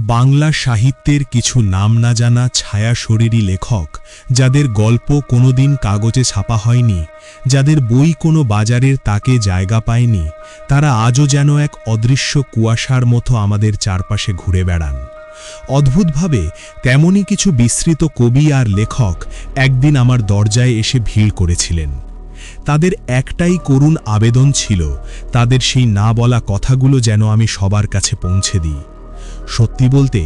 বাংলা সাহিত্যের কিছু নাম না জানা ছায়াশরীরী লেখক, যাদের গল্প কোনোদিন কাগজে ছাপা হয়নি, যাদের বই কোনো বাজারের তাকে জায়গা পায়নি, তারা আজও যেন এক অদৃশ্য কুয়াশার মতো আমাদের চারপাশে ঘুরে বেড়ান। অদ্ভুতভাবে তেমনই কিছু বিস্মৃত কবি আর লেখক একদিন আমার দরজায় এসে ভিড় করেছিলেন। তাদের একটাই করুণ আবেদন ছিল, তাদের সেই না বলা কথাগুলো যেন আমি সবার কাছে পৌঁছে দিই। সত্যি বলতে,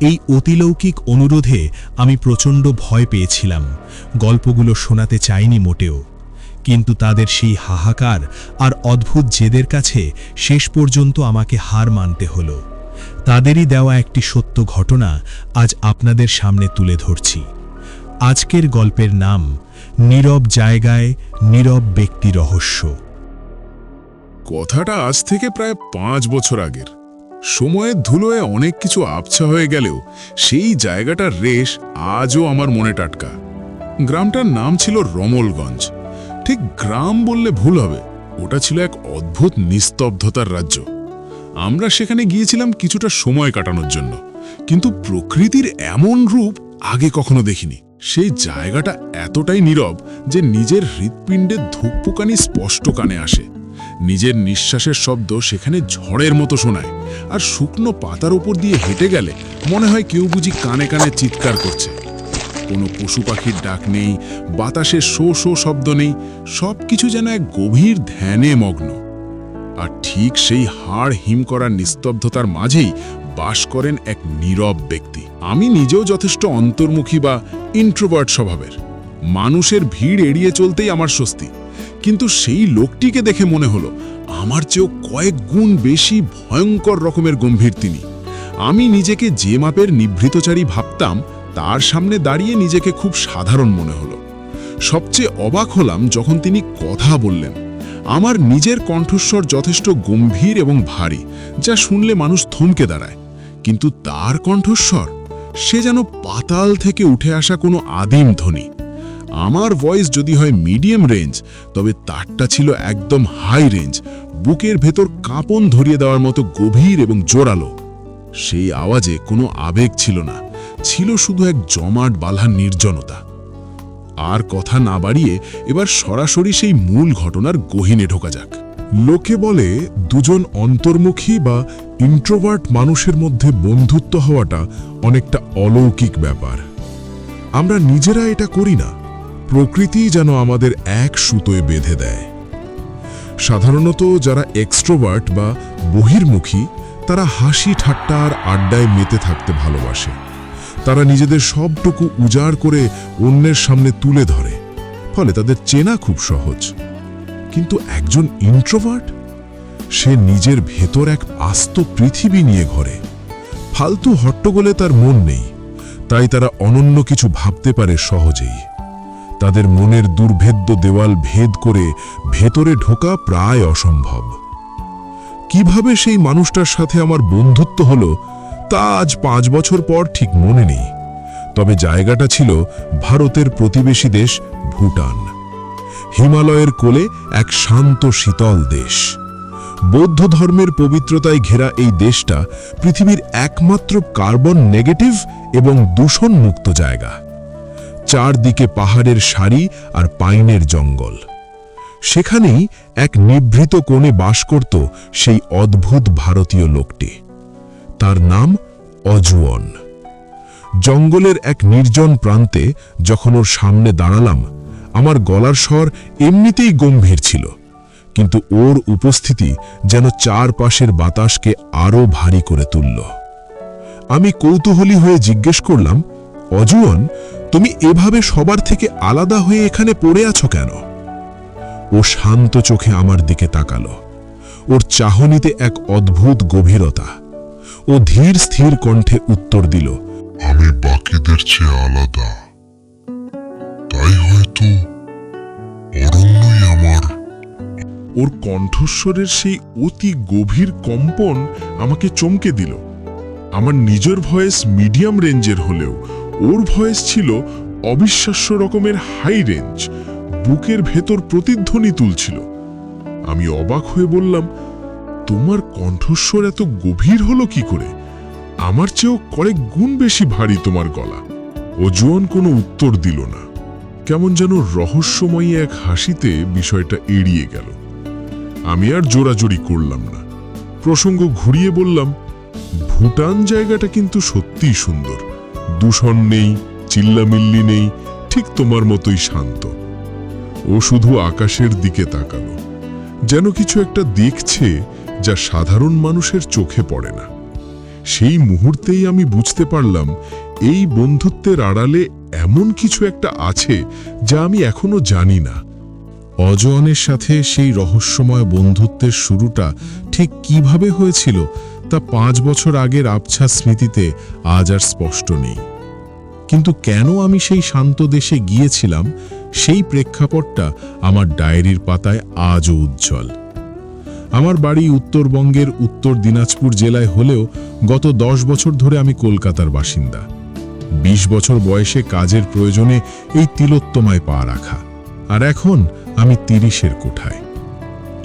এই অতিলৌকিক অনুরোধে আমি প্রচণ্ড ভয় পেয়েছিলাম, গল্পগুলো শোনাতে চাইনি মোটেও। কিন্তু তাদের সেই হাহাকার আর অদ্ভুত জেদের কাছে শেষ পর্যন্ত আমাকে হার মানতে হলো। তাদেরই দেওয়া একটি সত্য ঘটনা আজ আপনাদের সামনে তুলে ধরছি। আজকের গল্পের নাম নীরব জায়গায় নীরব ব্যক্তি রহস্য। কথাটা আজ থেকে প্রায় 5 বছর আগের। সময়ের ধুলোয় অনেক কিছু আবছা হয়ে গেলেও সেই জায়গাটার রেশ আজও আমার মনে টাটকা। গ্রামটার নাম ছিল রমলগঞ্জ। ঠিক গ্রাম বললে ভুল হবে, ওটা ছিল এক অদ্ভুত নিস্তব্ধতার রাজ্য। আমরা সেখানে গিয়েছিলাম কিছুটা সময় কাটানোর জন্য, কিন্তু প্রকৃতির এমন রূপ আগে কখনো দেখিনি। সেই জায়গাটা এতটাই নীরব যে নিজের হৃৎপিণ্ডে ধূপপুকানি স্পষ্ট কানে আসে। নিজের নিঃশ্বাসের শব্দ সেখানে ঝড়ের মতো শোনায়, আর শুকনো পাতার উপর দিয়ে হেঁটে গেলে মনে হয় কেউ বুঝি কানে কানে চিৎকার করছে। কোনো পশু পাখির ডাক নেই, বাতাসের শো শো শব্দ নেই, সবকিছু যেন এক গভীর ধ্যানে মগ্ন। আর ঠিক সেই হাড় হিম করার নিস্তব্ধতার মাঝেই বাস করেন এক নীরব ব্যক্তি। আমি নিজেও যথেষ্ট অন্তর্মুখী বা ইন্ট্রোভার্ট স্বভাবের। মানুষের ভিড় এড়িয়ে চলতেই আমার স্বস্তি। কিন্তু সেই লোকটিকে দেখে মনে হলো আমার চেয়েও কয়েক গুণ বেশি ভয়ঙ্কর রকমের গম্ভীর তিনি। আমি নিজেকে যে মাপের নিভৃতচারী ভাবতাম, তার সামনে দাঁড়িয়ে নিজেকে খুব সাধারণ মনে হলো। সবচেয়ে অবাক হলাম যখন তিনি কথা বললেন। আমার নিজের কণ্ঠস্বর যথেষ্ট গম্ভীর এবং ভারী, যা শুনলে মানুষ থমকে দাঁড়ায়। কিন্তু তার কণ্ঠস্বর, সে যেন পাতাল থেকে উঠে আসা কোনো আদিম ধ্বনি। আমার ভয়েস যদি হয় মিডিয়াম রেঞ্জ, তবে তারটা ছিল একদম হাই রেঞ্জ, বুকের ভেতর কাঁপন ধরিয়ে দেওয়ার মতো গভীর এবং জোরালো। সেই আওয়াজে কোনো আবেগ ছিল না, ছিল শুধু এক জমাট বাঁধা নির্জনতা। আর কথা না বাড়িয়ে এবার সরাসরি সেই মূল ঘটনার গহীনে ঢোকা যাক। লোকে বলে দুজন অন্তর্মুখী বা ইন্ট্রোভার্ট মানুষের মধ্যে বন্ধুত্ব হওয়াটা অনেকটা অলৌকিক ব্যাপার। আমরা নিজেরা এটা করি না, প্রকৃতি যেন আমাদের এক সুতোয় বেঁধে দেয়। সাধারণত যারা এক্সট্রোভার্ট বা বহির্মুখী, তারা হাসি ঠাট্টা আর আড্ডায় মেতে থাকতে ভালোবাসে। তারা নিজেদের সবটুকু উজাড় করে অন্যের সামনে তুলে ধরে, ফলে তাদের চেনা খুব সহজ। কিন্তু একজন ইন্ট্রোভার্ট, সে নিজের ভেতর এক আস্ত পৃথিবী নিয়ে ঘরে। ফালতু হট্টগোলে তার মন নেই, তাই তারা অনন্য কিছু ভাবতে পারে সহজেই। তাদের মনের দুর্ভেদ্য দেওয়াল ভেদ করে ভেতরে ঢোকা প্রায় অসম্ভব। কিভাবে সেই মানুষটার সাথে আমার বন্ধুত্ব হলো তা আজ 5 বছর পর ঠিক মনে নেই। তবে জায়গাটা ছিল ভারতের প্রতিবেশী দেশ ভুটান। হিমালয়ের কোলে এক শান্ত শীতল দেশ। বৌদ্ধ ধর্মের পবিত্রতায় ঘেরা এই দেশটা পৃথিবীর একমাত্র কার্বন নেগেটিভ এবং দূষণমুক্ত জায়গা। চারদিকে পাহাড়ের সারি আর পাইনের জঙ্গল। সেখানেই এক নিভৃত কোণে বাস করত সেই অদ্ভুত ভারতীয় লোকটি। তার নাম অজুয়ন। জঙ্গলের এক নির্জন প্রান্তে যখন ওর সামনে দাঁড়ালাম, আমার গলার স্বর এমনিতেই গম্ভীর ছিল, কিন্তু ওর উপস্থিতি যেন চারপাশের বাতাসকে আরো ভারী করে তুলল। আমি কৌতূহলী হয়ে জিজ্ঞেস করলাম, অজুয়ন, তুমি এভাবে সবার থেকে আলাদা হয়ে এখানে পড়ে আছো কেন? ও শান্ত চোখে আমার দিকে তাকালো। ওর চাহনিতে এক অদ্ভুত গভীরতা। ও ধীর স্থির কণ্ঠে উত্তর দিল, আমি বাকিদের চেয়ে আলাদা, তাই হয়তো অরণ্যই আমার। ওর কণ্ঠস্বরের সেই অতি গভীর কম্পন আমাকে চমকে দিল। আমার নিজের ভয়েস মিডিয়াম রেঞ্জের হলেও ওর ভয়েস ছিল অবিশ্বাস্য রকমের হাই রেঞ্জ, বুকের ভেতর প্রতিধ্বনি তুলছিল। আমি অবাক হয়ে বললাম, তোমার কণ্ঠস্বর এত গভীর হলো কি করে? আমার চেয়েও কয়েক গুণ বেশি ভারী তোমার গলা। অজুয়ান কোনো উত্তর দিল না, কেমন যেন রহস্যময়ী এক হাসিতে বিষয়টা এড়িয়ে গেল। আমি আর জোরাজোরি করলাম না, প্রসঙ্গ ঘুরিয়ে বললাম, ভুটান জায়গাটা কিন্তু সত্যিই সুন্দর, দূষণ নেই, চিল্লামিল্লি নেই, ঠিক তোমার মতোই শান্ত। ও শুধু আকাশের দিকে তাকালো, যেন কিছু একটা দেখছে যা সাধারণ মানুষের চোখে পড়ে না। সেই মুহূর্তেই আমি বুঝতে পারলাম এই বন্ধুত্বের আড়ালে এমন কিছু একটা আছে যা আমি এখনো জানি না। অজয়নের সাথে সেই রহস্যময় বন্ধুত্বের শুরুটা ঠিক কিভাবে হয়েছিল তা 5 বছর আগের আবছা স্মৃতিতে আজ আর স্পষ্ট নেই। কিন্তু কেন আমি সেই শান্ত দেশে গিয়েছিলাম সেই প্রেক্ষাপটটা আমার ডায়েরির পাতায় আজও উজ্জ্বল। আমার বাড়ি উত্তরবঙ্গের উত্তর দিনাজপুর জেলায় হলেও গত 10 বছর ধরে আমি কলকাতার বাসিন্দা। 20 বছর বয়সে কাজের প্রয়োজনে এই তিলোত্তমায় পা রাখা, আর এখন আমি 30-এর কোঠায়।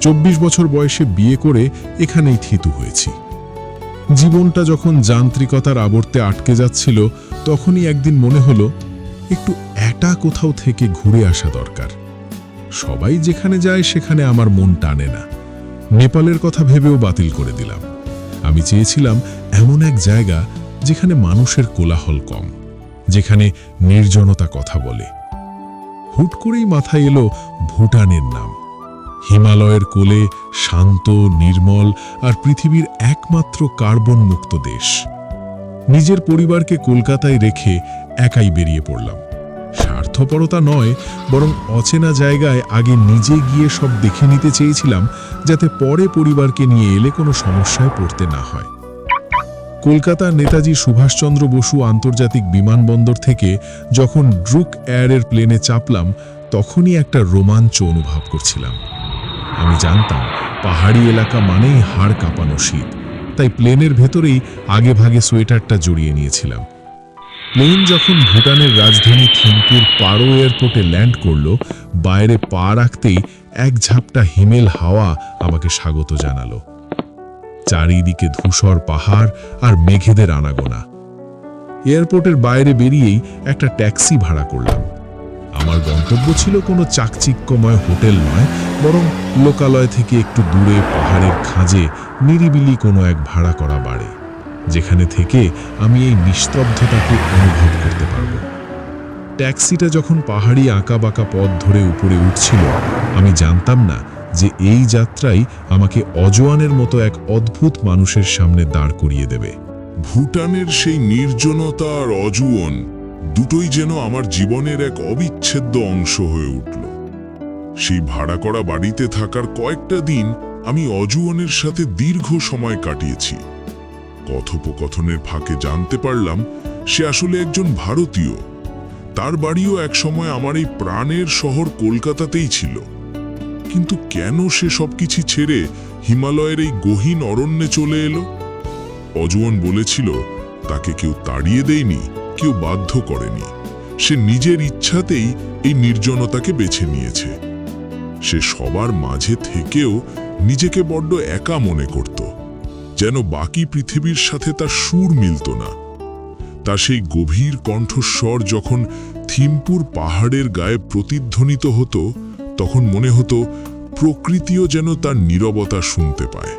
24 বছর বয়সে বিয়ে করে এখানেই থিতু হয়েছি। জীবনটা যখন যান্ত্রিকতার আবর্তে আটকে যাচ্ছিল, তখনই একদিন মনে হলো একটু একা কোথাও থেকে ঘুরে আসা দরকার। সবাই যেখানে যায় সেখানে আমার মন টানে না। নেপালের কথা ভেবেও বাতিল করে দিলাম। আমি চেয়েছিলাম এমন এক জায়গা যেখানে মানুষের কোলাহল কম, যেখানে নির্জনতা কথা বলে। হুট করেই মাথায় এলো ভুটানের নাম। হিমালয়ের কোলে, শান্ত, নির্মল আর পৃথিবীর একমাত্র কার্বন মুক্ত দেশ। নিজের পরিবারকে কলকাতায় রেখে একাই বেরিয়ে পড়লাম। স্বার্থপরতা নয়, বরং অচেনা জায়গায় আগে নিজে গিয়ে সব দেখে নিতে চেয়েছিলাম, যাতে পরে পরিবারকে নিয়ে এলে কোনো সমস্যায় পড়তে না হয়। কলকাতার নেতাজি সুভাষচন্দ্র বসু আন্তর্জাতিক বিমানবন্দর থেকে যখন ড্রুক এয়ারের প্লেনে চাপলাম, তখনই একটা রোমাঞ্চ অনুভব করছিলাম। আমি জানতাম পাহাড়ি এলাকা মানেই হাড় কাঁপানো শীত, তাই প্লেনের ভেতরেই আগে ভাগে সোয়েটারটা জড়িয়ে নিয়েছিলাম। প্লেন যখন ভুটানের রাজধানী থিম্পুর পারো এয়ারপোর্টে ল্যান্ড করল, বাইরে পা রাখতেই এক ঝাপটা হিমেল হাওয়া আমাকে স্বাগত জানালো। চারিদিকে ধূসর পাহাড় আর মেঘেদের আনাগোনা। এয়ারপোর্টের বাইরে বেরিয়েই একটা ট্যাক্সি ভাড়া করলাম। আমার গন্তব্য ছিল কোনো চাকচিক্যময় হোটেল নয়, বরং লোকালয় থেকে একটু দূরে পাহাড়ের খাঁজে নিরিবিলি কোনো এক ভাড়া করা বাড়ি, যেখানে থেকে আমি এই নিস্তব্ধতাকে অনুভব করতে পারব। ট্যাক্সিটা যখন পাহাড়ি আঁকাবাঁকা পথ ধরে উপরে উঠছিল, আমি জানতাম না যে এই যাত্রাই আমাকে অজওয়ানের মতো এক অদ্ভুত মানুষের সামনে দাঁড় করিয়ে দেবে। ভুটানের সেই নির্জনতা আর অজুয়ন দুটোই যেন আমার জীবনের এক অবিচ্ছেদ্য অংশ হয়ে উঠল। সেই ভাড়া করা বাড়িতে থাকার কয়েকটা দিন আমি অজুয়নের সাথে দীর্ঘ সময় কাটিয়েছি। কথোপকথনের ফাঁকে জানতে পারলাম সে আসলে একজন ভারতীয়। তার বাড়িও একসময় আমার এই প্রাণের শহর কলকাতাতেই ছিল। কিন্তু কেন সে সবকিছু ছেড়ে হিমালয়ের এই গহীন অরণ্যে চলে এলো? অজুয়ন বলেছিল তাকে কেউ তাড়িয়ে দেয়নি, কেউ বাধ্য করেনি। সে নিজের ইচ্ছাতেই এই নির্জনতাকে বেছে নিয়েছে। সে সবার মাঝে থেকেও নিজেকে বড্ড একা মনে করত, যেন বাকি পৃথিবীর সাথে তার সুর মিলত না। তার সেই গভীর কণ্ঠস্বর যখন থিম্পুর পাহাড়ের গায়ে প্রতিধ্বনিত হতো, তখন মনে হতো প্রকৃতিও যেন তার নীরবতা শুনতে পায়।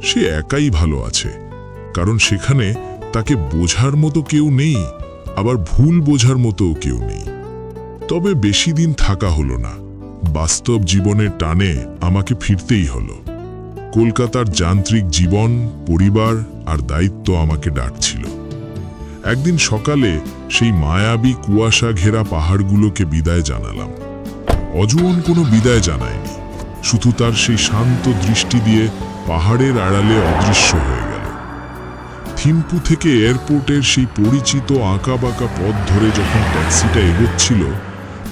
সে একাই ভালো আছে, কারণ সেখানে তাকে বোঝার মতো কেউ নেই, আবার ভুল বোঝার মতোও কেউ নেই। তবে বেশি দিন থাকা হলো না। বাস্তব জীবনের টানে আমাকে ফিরতেই হলো। কলকাতার যান্ত্রিক জীবন, পরিবার আর দায়িত্ব আমাকে ডাকছিল। একদিন সকালে সেই মায়াবী কুয়াশা ঘেরা পাহাড়গুলোকে বিদায় জানালাম। অজুয়ন কোনো বিদায় জানায়নি, শুধু তার সেই শান্ত দৃষ্টি দিয়ে পাহাড়ের আড়ালে অদৃশ্য হয়ে গেল। থিম্পু থেকে এয়ারপোর্টের সেই পরিচিত আঁকাবাঁকা পথ ধরে যখন ট্যাক্সিটা এগোচ্ছিল,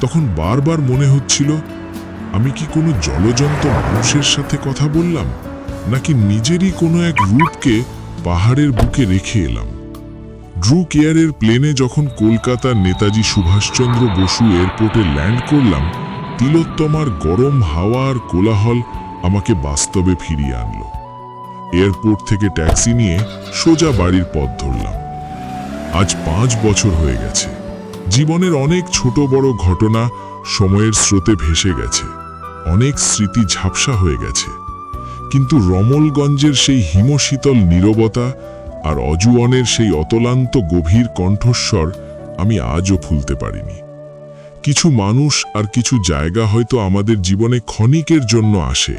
তখন বারবার মনে হচ্ছিল, আমি কি কোনো জলজন্ত মানুষের সাথে কথা বললাম, নাকি নিজেরই কোনো এক রূপকে পাহাড়ের বুকে রেখে এলাম। ড্রুক এয়ারের প্লেনে যখন কলকাতার নেতাজি সুভাষচন্দ্র বসু এয়ারপোর্টে ল্যান্ড করলাম, তিলোত্তমার গরম হাওয়া আর কোলাহল আমাকে বাস্তবে ফিরিয়ে আনল। এয়ারপোর্ট থেকে ট্যাক্সি নিয়ে সোজা বাড়ির পথ ধরলাম। আজ 5 বছর হয়ে গেছে। জীবনের অনেক ছোট বড় ঘটনা সময়ের স্রোতে ভেসে গেছে, অনেক স্মৃতি ঝাপসা হয়ে গেছে, কিন্তু রমলগঞ্জের সেই হিমশীতল নীরবতা আর অজুয়নের সেই অতলান্ত গভীর কণ্ঠস্বর আমি আজও ভুলতে পারিনি। কিছু মানুষ আর কিছু জায়গা হয়তো আমাদের জীবনে ক্ষণিকের জন্য আসে,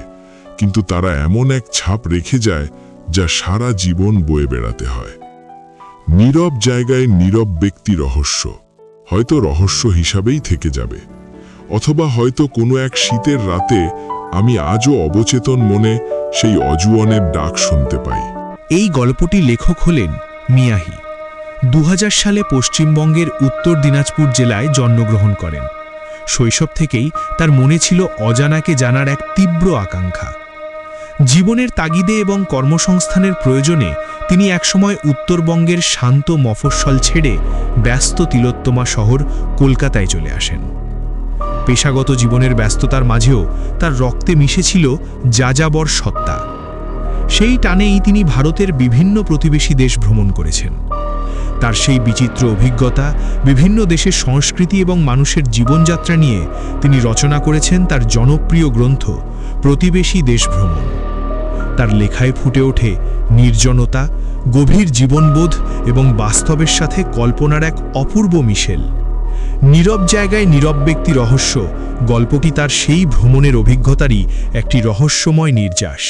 কিন্তু তারা এমন এক ছাপ রেখে যায় যা সারা জীবন বয়ে বেড়াতে হয়। নীরব জায়গায় নীরব ব্যক্তি রহস্য, হয়তো রহস্য হিসাবেই থেকে যাবে, অথবা হয়তো কোনো এক শীতের রাতে আমি আজও অবচেতন মনে সেই অজুয়নের ডাক শুনতে পাই। এই গল্পটি লেখক হলেন মিয়াহি। 2000 সালে পশ্চিমবঙ্গের উত্তর দিনাজপুর জেলায় জন্মগ্রহণ করেন। শৈশব থেকেই তার মনে ছিল অজানাকে জানার এক তীব্র আকাঙ্ক্ষা। জীবনের তাগিদে এবং কর্মসংস্থানের প্রয়োজনে তিনি একসময় উত্তরবঙ্গের শান্ত মফস্বল ছেড়ে ব্যস্ত তিলোত্তমা শহর কলকাতায় চলে আসেন। পেশাগত জীবনের ব্যস্ততার মাঝেও তার রক্তে মিশেছিল যাযাবর সত্তা। সেই টানেই তিনি ভারতের বিভিন্ন প্রতিবেশী দেশ ভ্রমণ করেছেন। তার সেই বিচিত্র অভিজ্ঞতা, বিভিন্ন দেশের সংস্কৃতি এবং মানুষের জীবনযাত্রা নিয়ে তিনি রচনা করেছেন তার জনপ্রিয় গ্রন্থ প্রতিবেশী দেশ ভ্রমণ। তার লেখায় ফুটে ওঠে নির্জনতা, গভীর জীবনবোধ এবং বাস্তবের সাথে কল্পনার এক অপূর্ব মিশেল। নীরব জায়গায় নীরব ব্যক্তি রহস্য গল্পটি তার সেই ভ্রমণের অভিজ্ঞতারই একটি রহস্যময় নির্যাস।